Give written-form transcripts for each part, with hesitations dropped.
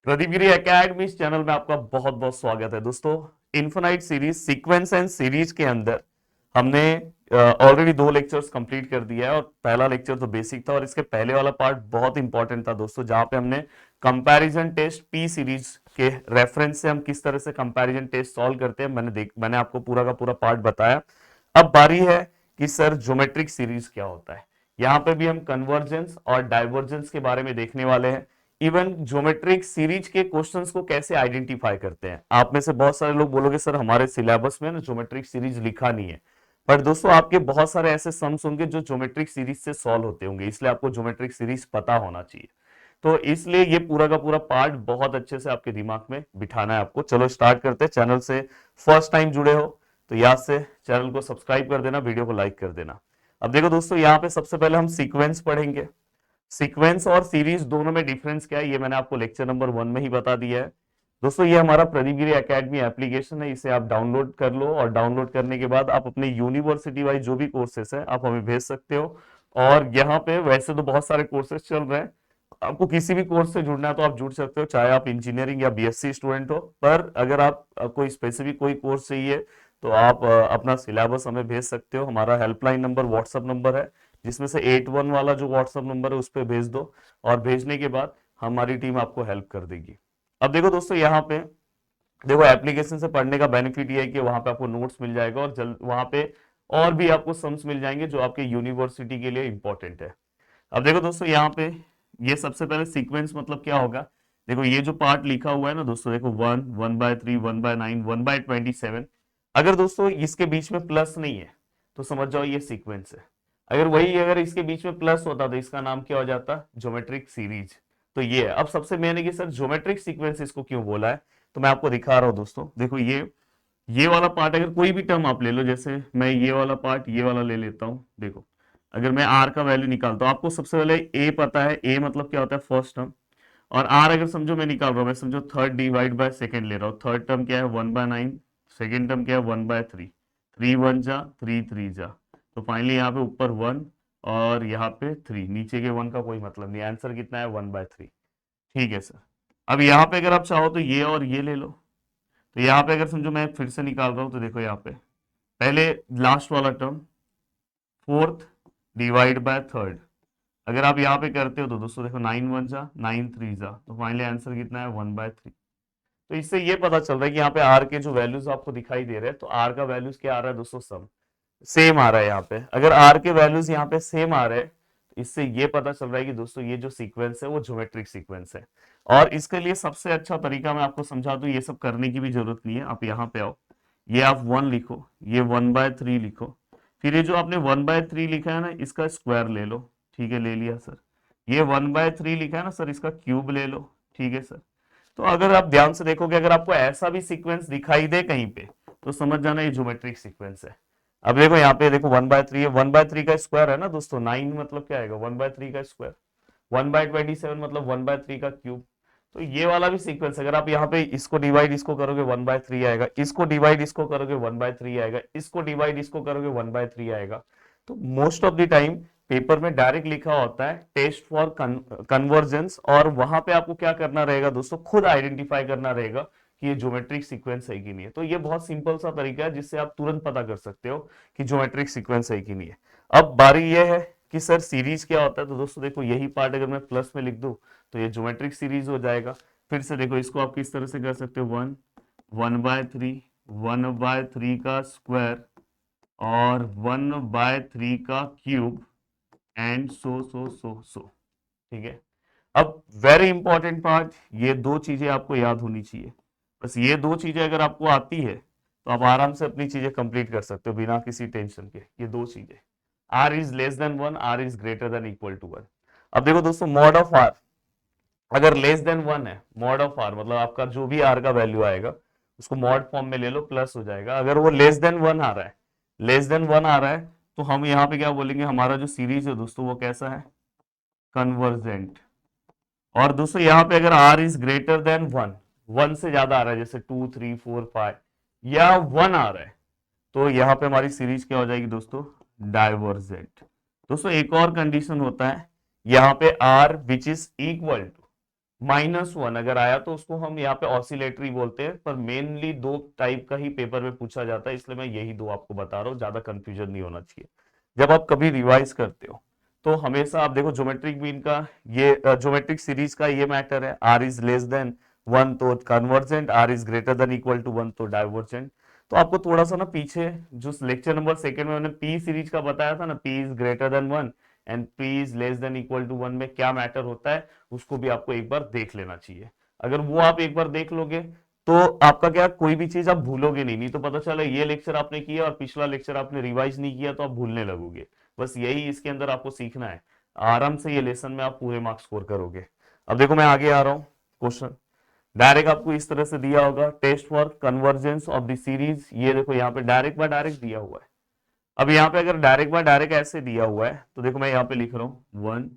प्रदीप गिरी academy इस channel में आपका बहुत बहुत स्वागत है दोस्तों। Infinite series sequence and series के अंदर हमने ऑलरेडी 2 लेक्चर्स कंप्लीट कर दिया है और पहला लेक्चर तो बेसिक था और इसके पहले वाला पार्ट बहुत इंपॉर्टेंट था दोस्तों, जहां पे हमने कंपैरिजन टेस्ट पी सीरीज के रेफरेंस से हम किस तरह से कंपैरिजन टेस्ट सॉल्व करते हैं मैंने आपको पूरा का पूरा पार्ट बताया। अब बारी है कि सर ज्योमेट्रिक सीरीज क्या होता है। यहाँ पे भी हम कन्वर्जेंस और डाइवर्जेंस के बारे में देखने वाले हैं। इवन ज्योमेट्रिक सीरीज के क्वेश्चंस को कैसे आइडेंटिफाई करते हैं। आप में से बहुत सारे लोग बोलोगे सर हमारे सिलेबस में ना ज्योमेट्रिक सीरीज लिखा नहीं है, पर दोस्तों आपके बहुत सारे ऐसे सम्स होंगे जो ज्योमेट्रिक सीरीज से सॉल्व होते होंगे, इसलिए आपको ज्योमेट्रिक सीरीज पता होना चाहिए। तो इसलिए ये पूरा का पूरा पार्ट बहुत अच्छे से आपके दिमाग में बिठाना है आपको। चलो स्टार्ट करते हैं। चैनल से फर्स्ट टाइम जुड़े हो तो याद से चैनल को सब्सक्राइब कर देना, वीडियो को लाइक कर देना। अब देखो दोस्तों, यहाँ पे सबसे पहले हम सीक्वेंस पढ़ेंगे। सीक्वेंस और सीरीज दोनों में डिफरेंस क्या है ये मैंने आपको लेक्चर नंबर 1 में ही बता दिया है। दोस्तों ये हमारा प्रदीप गिरी एकेडमी एप्लीकेशन है, इसे आप डाउनलोड कर लो और डाउनलोड करने के बाद आप अपने यूनिवर्सिटी वाइज जो भी कोर्सेस है आप हमें भेज सकते हो। और यहाँ पे वैसे तो बहुत सारे कोर्सेस चल रहे हैं, आपको किसी भी कोर्स से जुड़ना है तो आप जुड़ सकते हो, चाहे आप इंजीनियरिंग या बीएससी स्टूडेंट हो। पर अगर आप कोई स्पेसिफिक कोई कोर्स चाहिए तो आप अपना सिलेबस हमें भेज सकते हो। हमारा हेल्पलाइन नंबर व्हाट्सअप नंबर है, जिसमें से 81 वाला जो व्हाट्सअप नंबर है उस पर भेज दो और भेजने के बाद हमारी टीम आपको हेल्प कर देगी। अब देखो दोस्तों, यहाँ पे देखो एप्लीकेशन से पढ़ने का बेनिफिट ये है कि वहां पे आपको नोट्स मिल जाएगा और जल्द वहां पे और भी आपको सम्स मिल जाएंगे जो आपके यूनिवर्सिटी के लिए इंपॉर्टेंट है। अब देखो दोस्तों, यहाँ पे ये सबसे पहले सीक्वेंस मतलब क्या होगा। देखो ये जो पार्ट लिखा हुआ है ना दोस्तों, देखो 1, 1/3, 1/9, 1/27। अगर दोस्तों इसके बीच में प्लस नहीं है तो समझ जाओ ये सीक्वेंस है। अगर इसके बीच में प्लस होता तो इसका नाम क्या हो जाता, ज्योमेट्रिक सीरीज। तो ये है। अब सबसे मेन है कि सर ज्योमेट्रिक सीक्वेंस इसको क्यों बोला है, तो मैं आपको दिखा रहा हूं दोस्तों। देखो ये वाला पार्ट अगर कोई भी टर्म आप ले लो, जैसे मैं ये वाला पार्ट ये वाला ले लेता हूं। देखो अगर मैं आर का वैल्यू निकालता हूं, आपको सबसे पहले ए पता है, ए मतलब क्या होता है फर्स्ट टर्म। और आर अगर समझो मैं निकाल रहा हूं, मैं समझो थर्ड डिवाइड बाय सेकेंड ले रहा हूँ। थर्ड टर्म क्या है 1/9, सेकेंड टर्म क्या है 1/3, 3 1 जा 3 3 जा, तो फाइनली यहाँ पे ऊपर 1 और यहाँ पे 3, नीचे के 1 का कोई मतलब नहीं। आंसर कितना है 1/3। ठीक है सर। अब यहाँ पे अगर आप चाहो तो ये और ये ले लो। तो यहाँ पे अगर समझो मैं फिर से निकाल रहा हूँ तो देखो यहाँ पे पहले लास्ट वाला term fourth divide by third, अगर आप यहाँ पे करते हो तो दोस्तों देखो 9 1 जा 9 3 जा, तो फाइनली आंसर कितना है 1/3। तो इससे ये पता चल रहा है कि यहाँ पे आर के जो वैल्यूज आपको दिखाई दे रहे हैं, तो आर का वैल्यूज क्या आ रहा है दोस्तों, सम सेम आ रहा है। यहाँ पे अगर आर के वैल्यूज यहाँ पे सेम आ रहे हैं तो इससे ये पता चल रहा है कि दोस्तों ये जो सीक्वेंस है वो ज्योमेट्रिक सीक्वेंस है। और इसके लिए सबसे अच्छा तरीका मैं आपको समझा दूं, ये सब करने की भी जरूरत नहीं है। आप यहाँ पे आओ, ये आप 1 लिखो, ये 1/3 लिखो, फिर ये जो आपने 1/3 लिखा है ना इसका स्क्वायर ले लो। ठीक है, ले लिया सर। ये 1/3 लिखा है ना सर, इसका क्यूब ले लो। ठीक है सर। तो अगर आप ध्यान से देखोगे, अगर आपको ऐसा भी सीक्वेंस दिखाई दे कहीं पे तो समझ जाना ये ज्योमेट्रिक सीक्वेंस है। अब देखो यहाँ पे देखो 1/3 है, 1/3 का स्क्वायर है ना दोस्तों, 9 मतलब क्या आएगा 1/3 का स्क्वायर, 1/27 मतलब 1/3 का क्यूब। तो ये वाला भी सीक्वेंस, अगर आप यहाँ पे इसको डिवाइड इसको करोगे 1/3 आएगा, इसको डिवाइड इसको करोगे 1/3 आएगा, इसको डिवाइड इसको करोगे 1/3 आएगा। तो most of the time paper में डायरेक्ट लिखा होता है टेस्ट फॉर कन्वर्जेंस, और वहां पे आपको क्या करना रहेगा दोस्तों, खुद आइडेंटिफाई करना रहेगा कि ये ज्योमेट्रिक सीक्वेंस है कि नहीं है। तो ये बहुत सिंपल सा तरीका है जिससे आप तुरंत पता कर सकते हो कि ज्योमेट्रिक सीक्वेंस है कि नहीं है। अब बारी ये है कि सर सीरीज क्या होता है, तो दोस्तों देखो यही पार्ट अगर मैं प्लस में लिख दूं तो ये ज्योमेट्रिक सीरीज हो जाएगा। फिर से देखो इसको आप किस तरह से कर सकते हो, 1 1/3, 1/3 का स्क्वायर और 1/3 का क्यूब एंड सो। ठीक है। अब वेरी इंपॉर्टेंट पार्ट, ये दो चीजें आपको याद होनी चाहिए। बस ये दो चीजें अगर आपको आती है तो आप आराम से अपनी चीजें कंप्लीट कर सकते हो बिना किसी टेंशन के। ये दो चीजें, r is less than 1, r is greater than equal to 1। अब देखो दोस्तों, मॉड ऑफ आर अगर लेस देन 1 है, मॉड ऑफ आर मतलब आपका जो भी आर का वैल्यू आएगा उसको मॉड फॉर्म में ले लो, प्लस हो जाएगा। अगर वो लेस देन 1 आ रहा है, लेस देन 1 आ रहा है, तो हम यहाँ पे क्या बोलेंगे, हमारा जो सीरीज है दोस्तों वो कैसा है, कन्वर्जेंट। और दोस्तों यहाँ पे अगर आर इज ग्रेटर देन 1, 1 से ज्यादा आ रहा है, जैसे 2 3 4 5 या 1 आ रहा है, तो यहाँ पे हमारी सीरीज क्या हो जाएगी दोस्तों, डाइवर्जेंट। दोस्तों एक और कंडीशन होता है यहाँ पे r which is equal to, -1 अगर आया तो उसको हम यहाँ पे ऑसिलेटरी बोलते हैं, पर मेनली दो टाइप का ही पेपर में पूछा जाता है, इसलिए मैं यही दो आपको बता रहा हूँ, ज्यादा कंफ्यूजन नहीं होना चाहिए जब आप कभी रिवाइज करते हो। तो हमेशा आप देखो ज्योमेट्रिक मीन का ये ज्योमेट्रिक सीरीज का ये मैटर है, आर इज लेस देन 1 तो convergent, r is greater than equal to 1 तो डाइवर्जेंट। तो आपको थोड़ा सा ना पीछे जो लेक्चर नंबर सेकंड में मैंने पी सीरीज का बताया था ना, p is greater than 1 and p is less than equal to 1 में क्या मैटर होता है उसको भी आपको एक बार देख लेना चाहिए। अगर वो आप एक बार देख लोगे तो आपका क्या कोई भी चीज आप भूलोगे नहीं तो पता चला ये लेक्चर आपने किया और पिछला लेक्चर आपने रिवाइज नहीं किया तो आप भूलने लगोगे। बस यही इसके अंदर आपको सीखना है, आराम से ये लेसन में आप पूरे मार्क्स स्कोर करोगे। अब देखो मैं आगे आ रहा हूँ, क्वेश्चन डायरेक्ट आपको इस तरह से दिया होगा, test for convergence of the series, ये देखो यहाँ पे डायरेक्ट बाय डायरेक्ट दिया हुआ है। अब यहाँ पे अगर डायरेक्ट बाय डायरेक्ट ऐसे दिया हुआ है तो देखो मैं यहाँ पे लिख रहा हूँ 1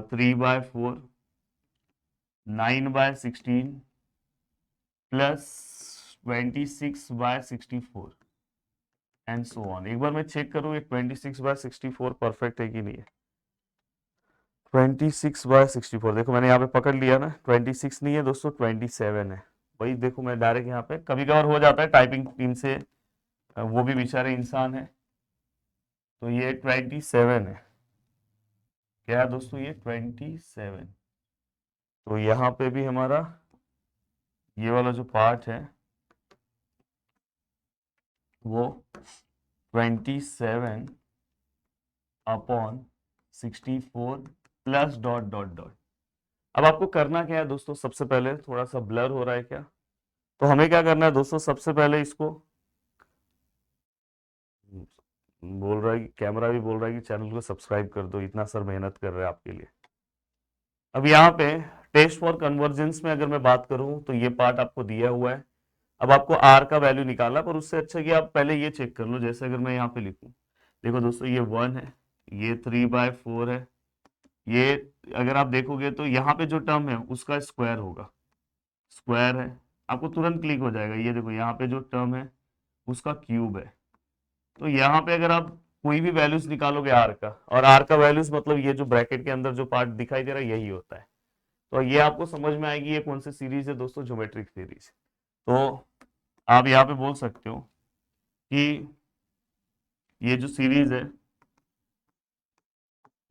3/4 9/16 प्लस 26/64 एंड सो ऑन। एक बार मैं चेक करूँ ये 26/64 परफेक्ट है कि नहीं है। 26/64 देखो मैंने यहाँ पे पकड़ लिया ना, 26 नहीं है दोस्तों 27 है। वही देखो मैं डायरेक्ट यहाँ पे कभी कभार हो जाता है टाइपिंग टीम से, वो भी बेचारे इंसान है। तो ये 27 है, क्या है दोस्तों ये 27। तो यहाँ पे भी हमारा ये वाला जो पार्ट है वो 27/64 प्लस डॉट डॉट डॉट। अब आपको करना क्या है दोस्तों, सबसे पहले थोड़ा सा ब्लर हो रहा है क्या, तो हमें क्या करना है दोस्तों, सबसे पहले इसको बोल रहा है कि कैमरा भी बोल रहा है कि चैनल को सब्सक्राइब कर दो, इतना सर मेहनत कर रहे हैं आपके लिए। अब यहाँ पे टेस्ट फॉर कन्वर्जेंस में अगर मैं बात करूं तो ये पार्ट आपको दिया हुआ है। अब आपको आर का वैल्यू निकालना, पर उससे अच्छा कि आप पहले ये चेक कर लो, जैसे अगर मैं यहाँ पे लिखूं, देखो दोस्तों ये 1 है, ये 3/4 है, ये अगर आप देखोगे तो यहाँ पे जो टर्म है उसका स्क्वायर होगा, स्क्वायर है, आपको तुरंत क्लिक हो जाएगा। ये देखो यहाँ पे जो टर्म है उसका क्यूब है। तो यहाँ पे अगर आप कोई भी वैल्यूज निकालोगे आर का, और आर का वैल्यूज मतलब ये जो ब्रैकेट के अंदर जो पार्ट दिखाई दे रहा है यही होता है, तो ये आपको समझ में आएगी ये कौन सी सीरीज है दोस्तों, ज्योमेट्रिक सीरीज। तो आप यहाँ पे बोल सकते हो कि ये जो सीरीज है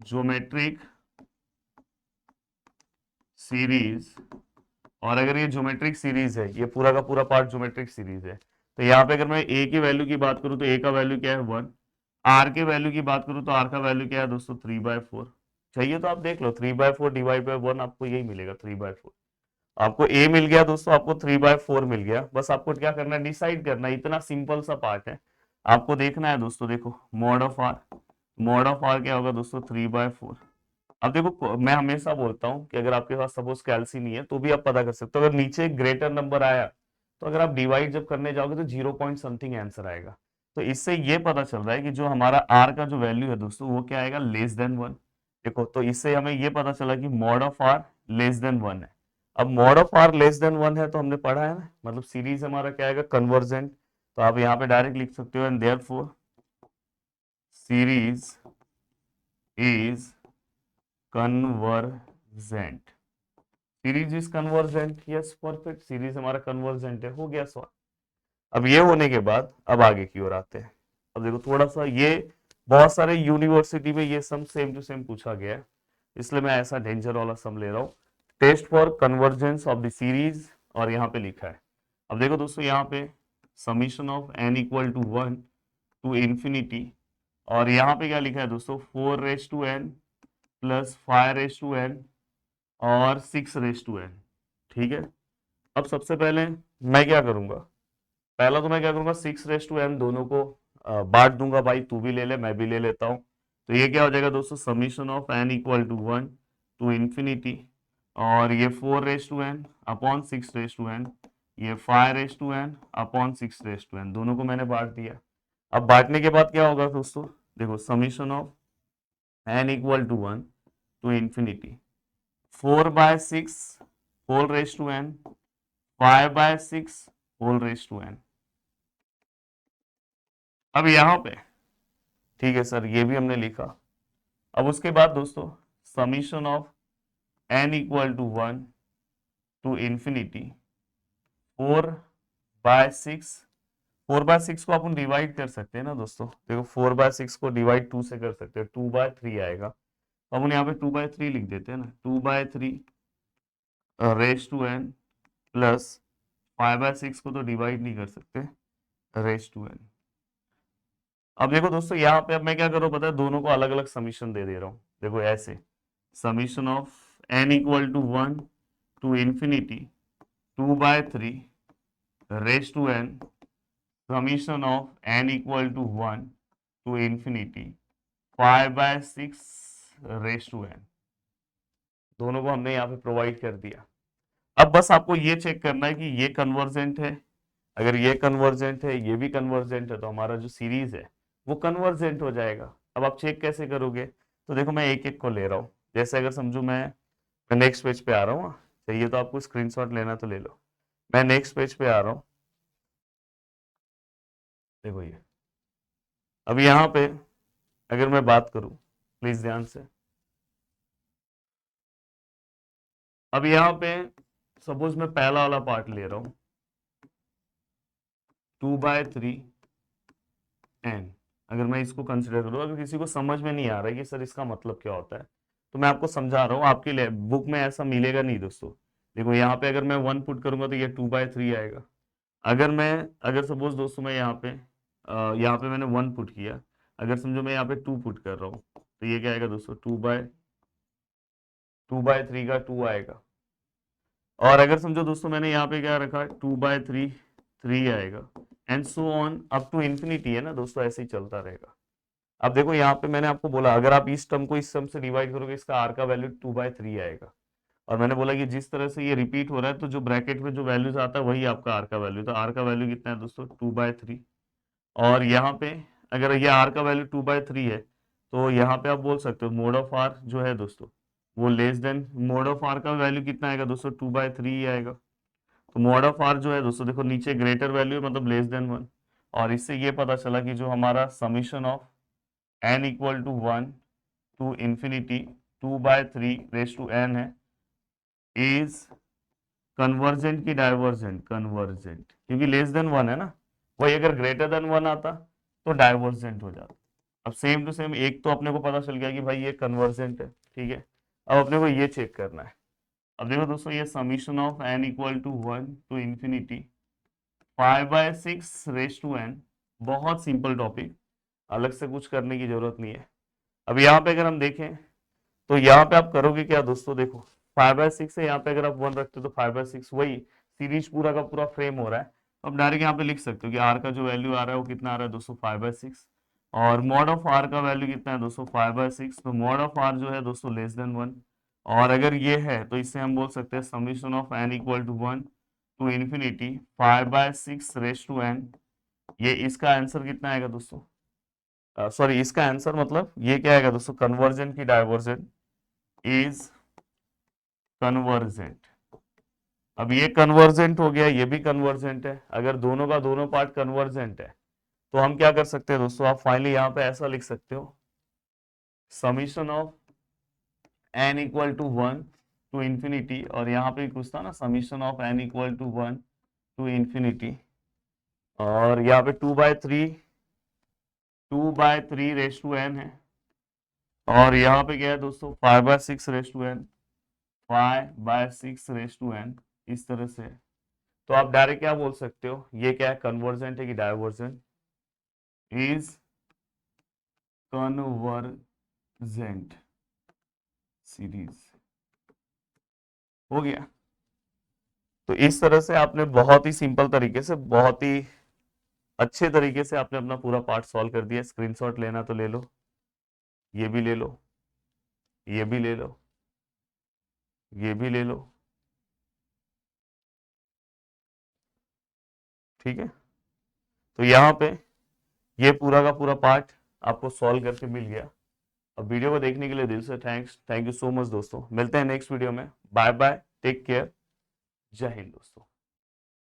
ज्योमेट्रिक सीरीज, और अगर ये ज्योमेट्रिक सीरीज है, ये पूरा का पूरा पार्ट ज्योमेट्रिक सीरीज है, तो यहाँ पे अगर मैं ए की वैल्यू की बात करूँ तो ए का वैल्यू क्या है 1, आर के वैल्यू की बात करूँ तो आर का वैल्यू क्या है दोस्तों 3/4। चाहिए तो आप देख लो 3/4 डिवाइड बाय 1 आपको यही मिलेगा 3/4। आपको ए मिल गया दोस्तों, आपको 3/4 मिल गया, बस आपको क्या करना है डिसाइड करना है, इतना सिंपल सा पार्ट है। आपको देखना है दोस्तों, देखो mod of r, mod of r क्या होगा दोस्तों 3/4। अब देखो मैं हमेशा बोलता हूँ कि अगर आपके पास सपोज कैलसी नहीं है तो भी आप पता कर सकते हो, अगर नीचे ग्रेटर नंबर आया तो अगर आप डिवाइड जब करने जाओगे तो 0 पॉइंट समथिंग आंसर आएगा। तो इससे ये पता चल रहा है कि जो हमारा आर का जो वैल्यू है दोस्तों वो क्या आएगा, लेस देन 1। देखो तो इससे हमें ये पता चला कि mod of r less than 1 है। अब mod of r less than 1 है तो हमने पढ़ा है ना, मतलब सीरीज हमारा क्या आएगा कन्वर्जेंट। तो आप यहाँ पे डायरेक्ट लिख सकते हो and therefore series is convergent, series is convergent, yes perfect, series हमारा कन्वर्जेंट है, हो गया सवाल। अब ये होने के बाद अब आगे की ओर आते हैं। अब देखो थोड़ा सा ये बहुत सारे यूनिवर्सिटी में ये सम सेम टू सेम पूछा गया है, इसलिए मैं ऐसा डेंजर वाला सम ले रहा हूँ, test for convergence of the series, और यहाँ पे लिखा है। अब देखो दोस्तों यहाँ पे summation of n equal to 1 to infinity, और यहाँ पे क्या लिखा है दोस्तों 4n प्लस 5n और 6n। ठीक है, अब सबसे पहले मैं क्या करूंगा, पहला तो मैं क्या करूंगा 6n दोनों को बांट दूंगा, भाई तू भी ले ले मैं भी ले लेता हूं। तो ये क्या हो जाएगा दोस्तों summation of n equal to 1 to infinity, और ये 4n अपॉन 6n, ये 5n अपॉन 6n, दोनों को मैंने बांट दिया। अब बांटने के बाद क्या होगा दोस्तों, देखो summation of n equal to 1 to infinity 4/6 whole raise to n, 5/6 whole raise to n। अब यहां पे ठीक है सर ये भी हमने लिखा। अब उसके बाद दोस्तों summation of n equal to 1 to infinity 4/6। 4/6 को अपन डिवाइड कर सकते हैं ना दोस्तों, देखो 4/6 को डिवाइड 2 से कर सकते हैं, 2/3 आएगा। तो अपन यहाँ पे 2/3 लिख देते हैं ना, 2/3 रेस टू n प्लस 5/6 को तो डिवाइड नहीं कर सकते, रेस टू n। अब देखो दोस्तों यहाँ पे अब मैं क्या कर रहा हूँ पता है, दोनों को अलग अलग समीशन दे दे रहा हूँ। देखो ऐसे summation of n equal to 1 to infinity 2/3 raise to n summation of n equal to 1 to infinity 5/6 raise to n। दोनों को हमने यहाँ पे प्रोवाइड कर दिया। अब बस आपको ये चेक करना है कि ये कन्वर्जेंट है। अगर ये कन्वर्जेंट है, ये भी कन्वर्जेंट है, तो हमारा जो सीरीज है वो कन्वर्जेंट हो जाएगा। अब आप चेक कैसे करोगे, तो देखो मैं एक एक को ले रहा हूँ। जैसे अगर समझो मैं नेक्स्ट पेज पे आ रहा हूँ, चाहिए तो आपको स्क्रीनशॉट लेना तो ले लो। मैं नेक्स्ट पेज पे आ रहा हूँ, देखो ये। अब यहाँ पे अगर मैं बात करूँ, प्लीज ध्यान से। अब यहाँ पे सपोज मैं पहला वाला पार्ट ले रहा हूँ 2/3 n। अगर मैं इसको कंसिडर करूँ, अगर किसी को समझ में नहीं आ रहा है कि सर इसका मतलब क्या होता है, तो मैं आपको समझा रहा हूँ। आपकी बुक में ऐसा मिलेगा नहीं दोस्तों। देखो यहाँ पे अगर मैं 1 पुट करूंगा तो ये 2/3 आएगा। अगर सपोज दोस्तों मैं यहाँ पे मैंने 1 पुट किया, अगर समझो मैं यहाँ पे 2 पुट कर रहा हूँ, तो ये क्या आएगा दोस्तों, 2/3 का 2 आएगा। और अगर समझो दोस्तों मैंने यहाँ पे क्या रखा, 2/3 3 आएगा, and so on up to infinity है ना दोस्तों, ऐसे ही चलता रहेगा। अब देखो यहाँ पे मैंने आपको बोला अगर आप इस टर्म को इस टर्म से डिवाइड करोगे, इसका आर का वैल्यू 2/3 आएगा। और मैंने बोला कि जिस तरह से ये रिपीट हो रहा है, तो जो ब्रैकेट में जो वैल्यूज आता है वही आपका आर का वैल्यू। तो आर का वैल्यू कितना है दोस्तों, 2/3। और यहाँ पे अगर ये आर का वैल्यू 2/3 है, तो यहाँ पे आप बोल सकते हो मोड ऑफ आर जो है दोस्तों, वो less than mod of r का वैल्यू कितना आएगा दोस्तों, 2/3 ही आएगा। तो मोड ऑफ आर जो है दोस्तों, देखो नीचे ग्रेटर वैल्यू मतलब लेस देन 1। और इससे ये पता चला कि जो हमारा summation of n equal to 1 to infinity 2/3 raise to n है, इज कन्वर्जेंट की डाइवर्जेंट, कन्वर्जेंट, क्योंकि लेस देन 1 है ना, वही अगर ग्रेटर देन 1 आता तो डाइवर्जेंट हो जाता। अब सेम टू सेम एक तो अपने को पता चल गया कि भाई ये कन्वर्जेंट है, ठीक है। अब अपने को ये चेक करना है। अब देखो दोस्तों ये summation of n equal to 1 to infinity 5/6 raise to n, बहुत सिंपल टॉपिक, अलग से कुछ करने की जरूरत नहीं है। अब यहाँ पे अगर हम देखें, तो यहाँ पे आप करोगे क्या दोस्तों, देखो 5/6 है, यहाँ पे अगर आप 1 रखते हो तो 5/6 वही सीरीज पूरा का पूरा फ्रेम हो रहा है। अब डायरेक्ट यहाँ पे लिख सकते हो कि आर का जो वैल्यू आ रहा है वो कितना आ रहा है दोस्तों, 5/6। और मॉड ऑफ आर का वैल्यू कितना है दोस्तों, 5/6। तो मॉड ऑफ आर जो है दोस्तों लेस देन 1। और अगर ये है तो इससे हम बोल सकते हैं summation of n equal to 1 to infinity 5/6 raise to n। ये इसका आंसर कितना आएगा दोस्तों, सॉरी इसका आंसर मतलब ये क्या आएगा दोस्तों, कन्वर्जेंट की डाइवर्जेंट, इज कन्वर्जेंट। अब ये कन्वर्जेंट हो गया, ये भी कन्वर्जेंट है। अगर दोनों का दोनों पार्ट कन्वर्जेंट है, तो हम क्या कर सकते हैं दोस्तों, आप फाइनली यहाँ पे ऐसा लिख सकते हो, summation of n equal to 1 to infinity, और यहाँ पे कुछ था ना, summation of n equal to 1 to infinity, और यहाँ पे 2/3 रेस टू n है, और यहाँ पे क्या है दोस्तों 5/6 raise to n, 5/6 raise to n, इस तरह से। तो आप डायरेक्ट क्या बोल सकते हो, ये क्या है, कन्वर्जेंट है कि डाइवर्जेंट, इज कन्वर्जेंट सीरीज। हो गया। तो इस तरह से आपने बहुत ही सिंपल तरीके से, बहुत ही अच्छे तरीके से आपने अपना पूरा पार्ट सॉल्व कर दिया। स्क्रीनशॉट लेना तो ले लो, ये भी ले लो, ये भी ले लो, ये भी ले लो, ठीक है। तो यहाँ पे ये पूरा का पूरा पार्ट आपको सॉल्व करके मिल गया। अब वीडियो को देखने के लिए दिल से thanks, thank you so much दोस्तों। मिलते हैं नेक्स्ट वीडियो में, बाय बाय, टेक केयर, जय हिंद दोस्तों।